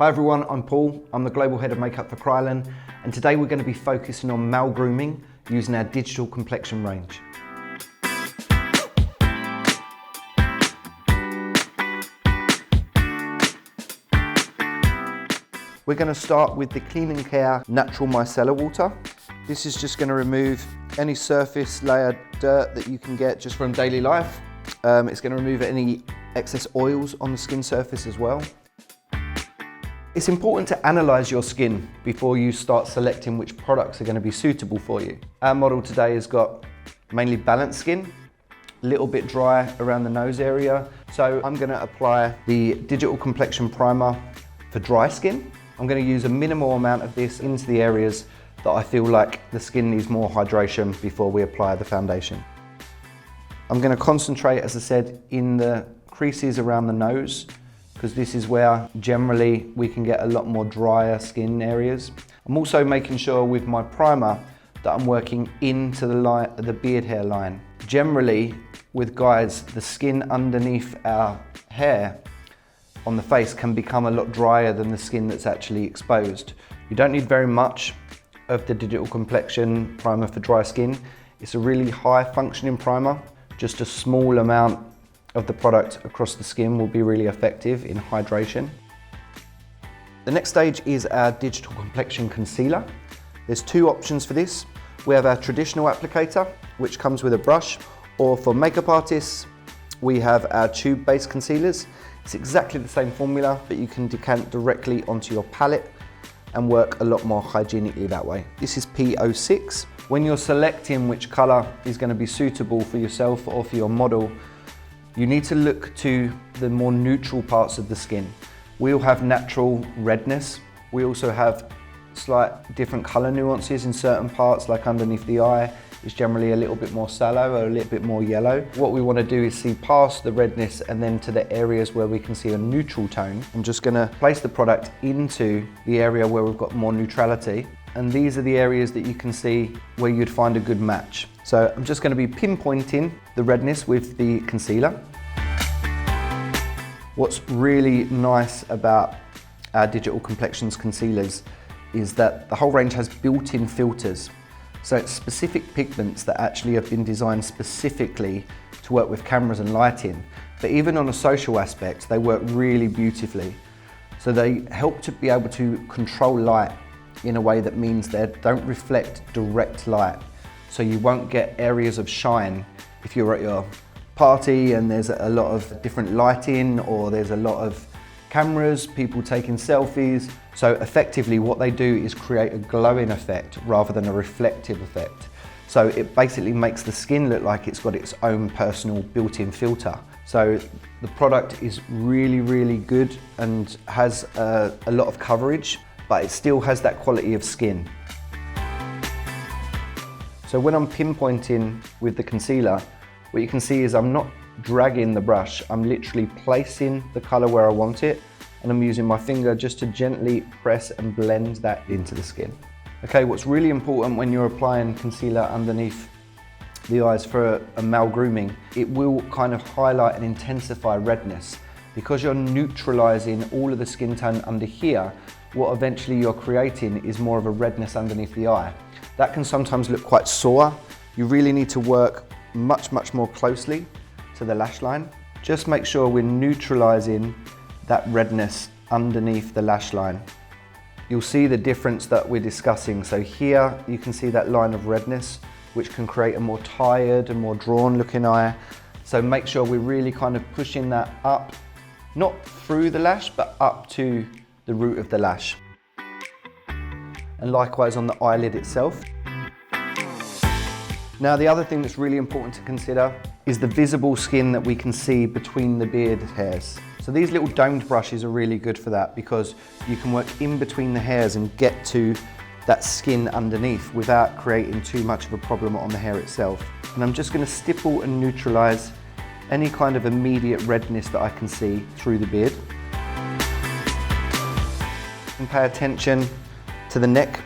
Hi everyone, I'm Paul. I'm the Global Head of Makeup for Krylon, and today we're going to be focusing on male grooming using our digital complexion range. We're going to start with the Clean and Care Natural Micellar Water. This is just going to remove any surface layer dirt that you can get just from daily life. It's going to remove any excess oils on the skin surface as well. It's important to analyse your skin before you start selecting which products are going to be suitable for you. Our model today has got mainly balanced skin, a little bit dry around the nose area. So I'm going to apply the Digital Complexion Primer for dry skin. I'm going to use a minimal amount of this into the areas that I feel like the skin needs more hydration before we apply the foundation. I'm going to concentrate, as I said, in the creases around the nose, because this is where generally we can get a lot more drier skin areas. I'm also making sure with my primer that I'm working into the beard hair line. Generally, with guys, the skin underneath our hair on the face can become a lot drier than the skin that's actually exposed. You don't need very much of the Digital Complexion Primer for dry skin. It's a really high functioning primer. Just a small amount of the product across the skin will be really effective in hydration. The next stage is our Digital Complexion Concealer. There's two options for this. We have our traditional applicator, which comes with a brush, or for makeup artists, we have our tube-based concealers. It's exactly the same formula, but you can decant directly onto your palette and work a lot more hygienically that way. This is P06. When you're selecting which color is going to be suitable for yourself or for your model, you need to look to the more neutral parts of the skin. We all have natural redness. We also have slight different color nuances in certain parts, like underneath the eye is generally a little bit more sallow or a little bit more yellow. What we want to do is see past the redness and then to the areas where we can see a neutral tone. I'm just going to place the product into the area where we've got more neutrality. And these are the areas that you can see where you'd find a good match. So I'm just going to be pinpointing the redness with the concealer. What's really nice about our Digital Complexions concealers is that the whole range has built-in filters. So it's specific pigments that actually have been designed specifically to work with cameras and lighting. But even on a social aspect, they work really beautifully. So they help to be able to control light in a way that means they don't reflect direct light. So you won't get areas of shine if you're at your party and there's a lot of different lighting, or there's a lot of cameras, people taking selfies. So effectively what they do is create a glowing effect rather than a reflective effect. So it basically makes the skin look like it's got its own personal built-in filter. So the product is really, really good and has a lot of coverage, but it still has that quality of skin. So when I'm pinpointing with the concealer, what you can see is I'm not dragging the brush, I'm literally placing the color where I want it, and I'm using my finger just to gently press and blend that into the skin. Okay, what's really important when you're applying concealer underneath the eyes for a male grooming, it will kind of highlight and intensify redness. Because you're neutralizing all of the skin tone under here, what eventually you're creating is more of a redness underneath the eye. That can sometimes look quite sore. You really need to work much more closely to the lash line. Just make sure we're neutralizing that redness underneath the lash line. You'll see the difference that we're discussing. So here you can see that line of redness, which can create a more tired and more drawn looking eye. So make sure we're really kind of pushing that up, not through the lash, but up to the root of the lash. And likewise on the eyelid itself. Now the other thing that's really important to consider is the visible skin that we can see between the beard hairs. So these little domed brushes are really good for that, because you can work in between the hairs and get to that skin underneath without creating too much of a problem on the hair itself. And I'm just going to stipple and neutralize any kind of immediate redness that I can see through the beard. And pay attention to the neck.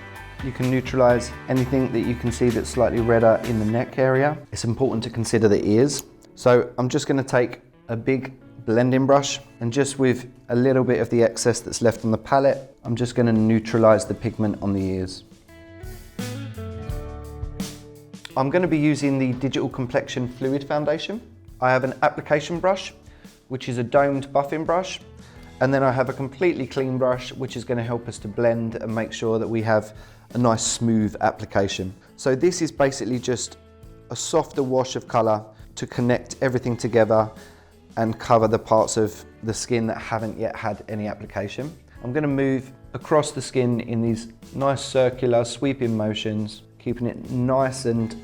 You can neutralize anything that you can see that's slightly redder in the neck area. It's important to consider the ears. So I'm just going to take a big blending brush, and just with a little bit of the excess that's left on the palette, I'm just going to neutralize the pigment on the ears. I'm going to be using the Digital Complexion Fluid Foundation. I have an application brush, which is a domed buffing brush, and then I have a completely clean brush, which is going to help us to blend and make sure that we have a nice smooth application. So this is basically just a softer wash of colour to connect everything together and cover the parts of the skin that haven't yet had any application. I'm going to move across the skin in these nice circular sweeping motions, keeping it nice and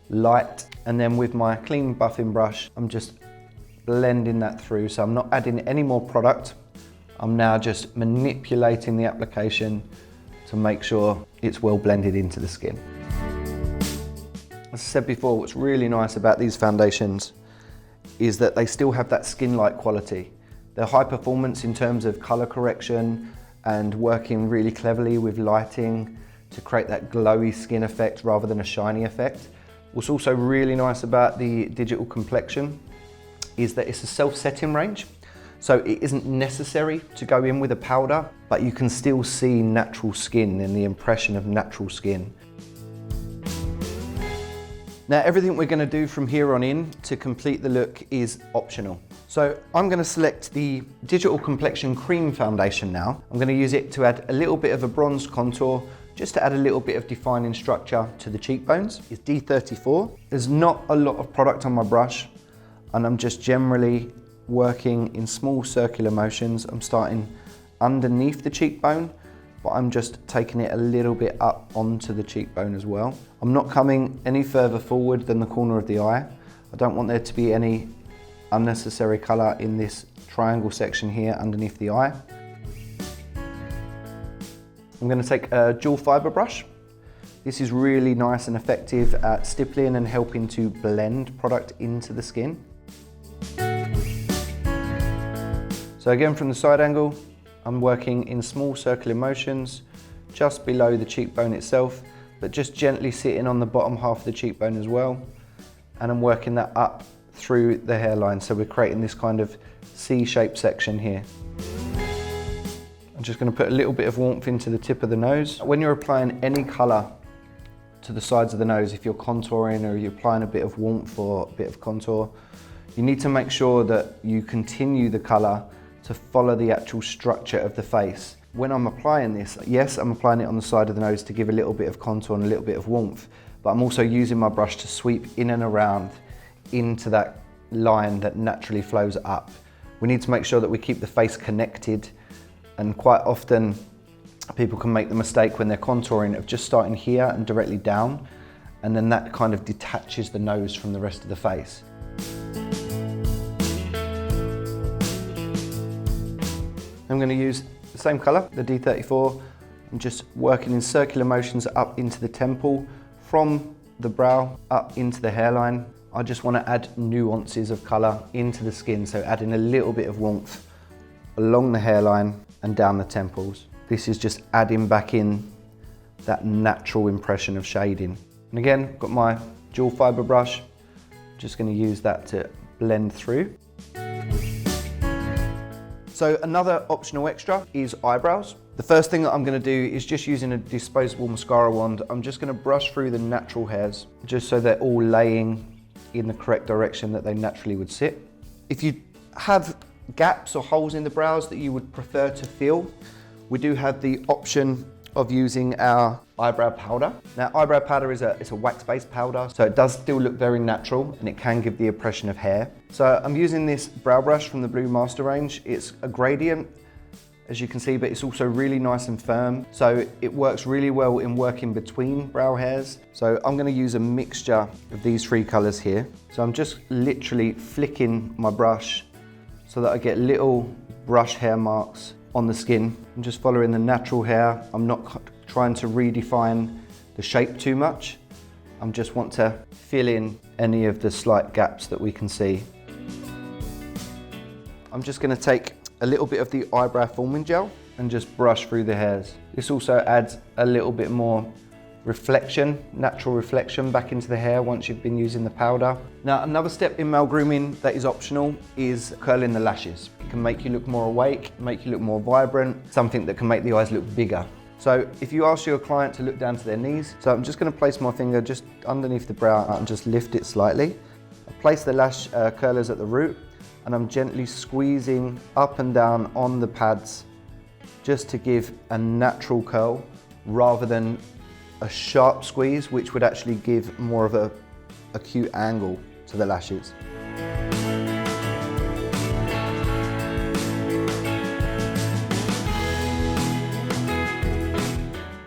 light, and then with my clean buffing brush I'm just blending that through. So I'm not adding any more product, I'm now just manipulating the application to make sure it's well blended into the skin. As I said before, what's really nice about these foundations is that they still have that skin-like quality. They're high performance in terms of colour correction and working really cleverly with lighting to create that glowy skin effect rather than a shiny effect. What's also really nice about the Digital Complexion is that it's a self-setting range. So it isn't necessary to go in with a powder, but you can still see natural skin and the impression of natural skin. Now everything we're going to do from here on in to complete the look is optional. So I'm going to select the Digital Complexion Cream Foundation now. I'm going to use it to add a little bit of a bronze contour, just to add a little bit of defining structure to the cheekbones. It's D34. There's not a lot of product on my brush, and I'm just generally working in small circular motions. I'm starting underneath the cheekbone, but I'm just taking it a little bit up onto the cheekbone as well. I'm not coming any further forward than the corner of the eye. I don't want there to be any unnecessary colour in this triangle section here underneath the eye. I'm going to take a dual fibre brush. This is really nice and effective at stippling and helping to blend product into the skin. So again, from the side angle, I'm working in small circular motions just below the cheekbone itself, but just gently sitting on the bottom half of the cheekbone as well. And I'm working that up through the hairline, so we're creating this kind of C-shaped section here. I'm just going to put a little bit of warmth into the tip of the nose. When you're applying any colour to the sides of the nose, if you're contouring or you're applying a bit of warmth or a bit of contour, you need to make sure that you continue the colour to follow the actual structure of the face. When I'm applying this, yes, I'm applying it on the side of the nose to give a little bit of contour and a little bit of warmth, but I'm also using my brush to sweep in and around into that line that naturally flows up. We need to make sure that we keep the face connected, and quite often people can make the mistake when they're contouring of just starting here and directly down, and then that kind of detaches the nose from the rest of the face. I'm going to use the same colour, the D34. I'm just working in circular motions up into the temple, from the brow up into the hairline. I just want to add nuances of colour into the skin, so adding a little bit of warmth along the hairline and down the temples. This is just adding back in that natural impression of shading. And again, I've got my dual fibre brush, just going to use that to blend through. So another optional extra is eyebrows. The first thing that I'm going to do is just using a disposable mascara wand. I'm just going to brush through the natural hairs, just so they're all laying in the correct direction that they naturally would sit. If you have gaps or holes in the brows that you would prefer to fill, we do have the option of using our eyebrow powder. Now, eyebrow powder is a wax-based powder, so it does still look very natural and it can give the impression of hair. So I'm using this brow brush from the Blue Master range. It's a gradient, as you can see, but it's also really nice and firm. So it works really well in working between brow hairs. So I'm gonna use a mixture of these three colors here. So I'm just literally flicking my brush so that I get little brush hair marks on the skin. I'm just following the natural hair. I'm not trying to redefine the shape too much. I just want to fill in any of the slight gaps that we can see. I'm just going to take a little bit of the eyebrow forming gel and just brush through the hairs. This also adds a little bit more reflection, natural reflection back into the hair once you've been using the powder. Now, another step in male grooming that is optional is curling the lashes. It can make you look more awake, make you look more vibrant, something that can make the eyes look bigger. So if you ask your client to look down to their knees, so I'm just going to place my finger just underneath the brow and just lift it slightly. I place the lash curlers at the root and I'm gently squeezing up and down on the pads just to give a natural curl rather than a sharp squeeze, which would actually give more of a acute angle to the lashes.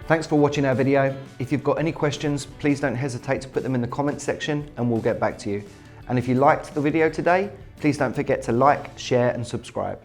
Thanks for watching our video. If you've got any questions, please don't hesitate to put them in the comments section and we'll get back to you. And if you liked the video today, please don't forget to like, share and subscribe.